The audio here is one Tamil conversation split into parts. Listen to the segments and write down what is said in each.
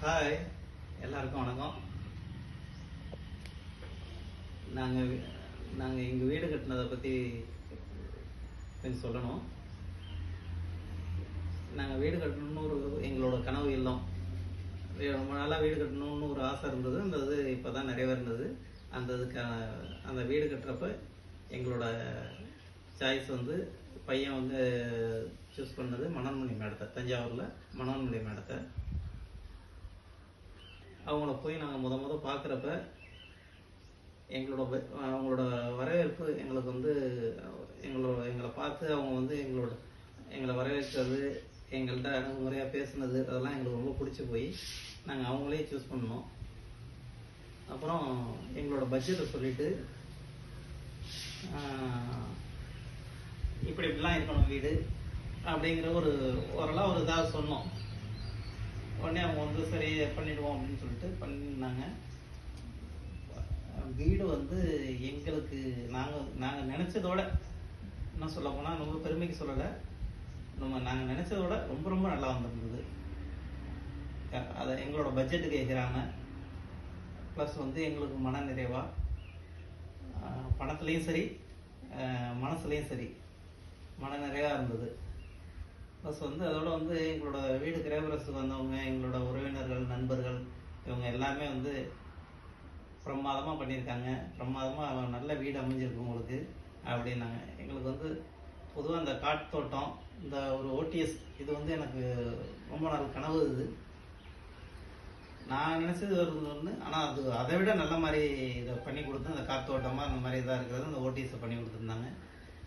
ஹாய், எல்லாருக்கும் வணக்கம். நாங்கள் நாங்கள் எங்கள் வீடு கட்டினதை பற்றி கொஞ்சம் சொல்லணும். நாங்கள் வீடு கட்டணும்னு எங்களோட கனவு இல்லம். ரொம்ப நாளாக வீடு கட்டணும்னு ஒரு ஆசை இருந்தது. அந்த இது இப்போ தான் நிறைவேறினது. அந்த வீடு கட்டுறப்ப எங்களோட சாய்ஸ் பையன் சூஸ் பண்ணது மனோன்மணி மேடத்தை, தஞ்சாவூரில் மனோன்மணி மேடத்தை. அவங்கள போய் நாங்கள் முத பார்க்குறப்ப அவங்களோட வரவேற்பு எங்களுக்கு எங்களை பார்த்து அவங்க எங்களை வரவேற்கிறது, எங்கள்கிட்ட அணுகுமுறையாக பேசுனது, அதெல்லாம் எங்களுக்கு ரொம்ப பிடிச்சி போய் நாங்கள் அவங்களே சூஸ் பண்ணோம். அப்புறம் எங்களோட பட்ஜெட்டை சொல்லிவிட்டு இப்படிலாம் இருக்கணும் வீடு அப்படிங்கிற ஓரளவு ஒரு இதாக சொன்னோம். உடனே அவங்க சரி பண்ணிடுவோம் அப்படின்னு சொல்லிட்டு பண்ணினாங்க. வீடு எங்களுக்கு நாங்கள் நினச்சதோட, என்ன சொல்ல போனால் ரொம்ப பெருமைக்கு சொல்லலை, நாங்கள் நினச்சதோட ரொம்ப ரொம்ப நல்லா வந்திருந்தது. அதை எங்களோட பட்ஜெட்டுக்கு கேட்குறாங்க. ப்ளஸ் எங்களுக்கு மன நிறைவாக பணத்துலேயும் சரி மனசுலேயும் சரி மன நிறைவாக இருந்தது. ப்ளஸ் அதோட எங்களோட வீடு கிரகப்பிரவேசத்துக்கு வந்தவங்க, எங்களோட உறவினர்கள், நண்பர்கள், இவங்க எல்லாமே பிரமாதமாக பண்ணியிருக்காங்க. பிரமாதமாக நல்ல வீடு அமைஞ்சிருக்கு உங்களுக்கு அப்படின்னாங்க. எங்களுக்கு பொதுவாக இந்த காட்டுத்தோட்டம், இந்த ஒரு ஓடிஎஸ், இது எனக்கு ரொம்ப நாள் கனவு. இது நான் நினச்சது ஒன்று, ஆனால் அதை விட நல்ல மாதிரி இதை பண்ணி கொடுத்து, அந்த காத்தோட்டமாக அந்த மாதிரி இதாக இருக்கிறது அந்த ஓடிஎஸை பண்ணி கொடுத்துருந்தாங்க.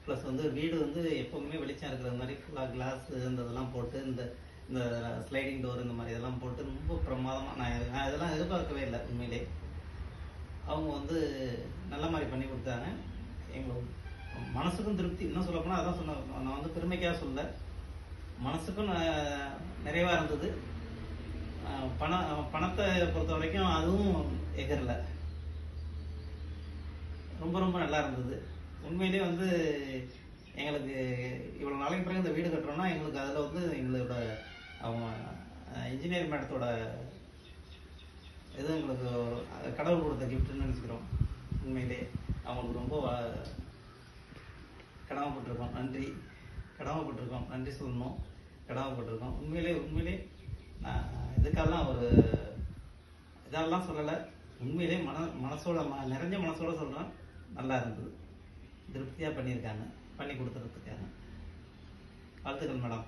ப்ளஸ் வீடு எப்போவுமே வெளிச்சம் இருக்கிற மாதிரி ஃபுல்லாக கிளாஸ் இந்த இதெல்லாம் போட்டு, இந்த ஸ்லைடிங் டோர் இந்த மாதிரி இதெல்லாம் போட்டு ரொம்ப பிரமாதமாக, நான் இதெல்லாம் எதிர்பார்க்கவே இல்லை. உண்மையிலே அவங்க நல்ல மாதிரி பண்ணி கொடுத்தாங்க. எங்களுக்கு மனசுக்கும் திருப்தி. இன்னும் சொல்லப்போனால் அதான் சொன்னேன், நான் பெருமைக்காக சொல்ல, மனசுக்கும் நிறைவாக இருந்தது. பணத்தை பொறுத்த வரைக்கும் அதுவும் எகரலை. ரொம்ப ரொம்ப நல்லா இருந்தது. உண்மையிலே எங்களுக்கு இவ்வளோ நாளைக்கு பிறகு இந்த வீடு கட்டுறோம்னா எங்களுக்கு அதில் எங்களோட அவங்க இன்ஜினியர் மேடத்தோட இது எங்களுக்கு கடவுள் கொடுத்த கிஃப்ட்னு நினச்சிக்கிறோம். உண்மையிலே அவங்களுக்கு ரொம்ப கடமைப்பட்டிருக்கோம். நன்றி சொல்லணும். கடமைப்பட்டிருக்கோம். உண்மையிலே நான் இதுக்கெல்லாம் இதெல்லாம் சொல்லலை. உண்மையிலே மனசோட நிறைஞ்ச மனசோட சொல்கிறேன். நல்லா இருந்தது. திருப்தியாக பண்ணியிருக்காங்க, பண்ணி கொடுத்துறதுக்காக. வாழ்த்துக்கள் மேடம்.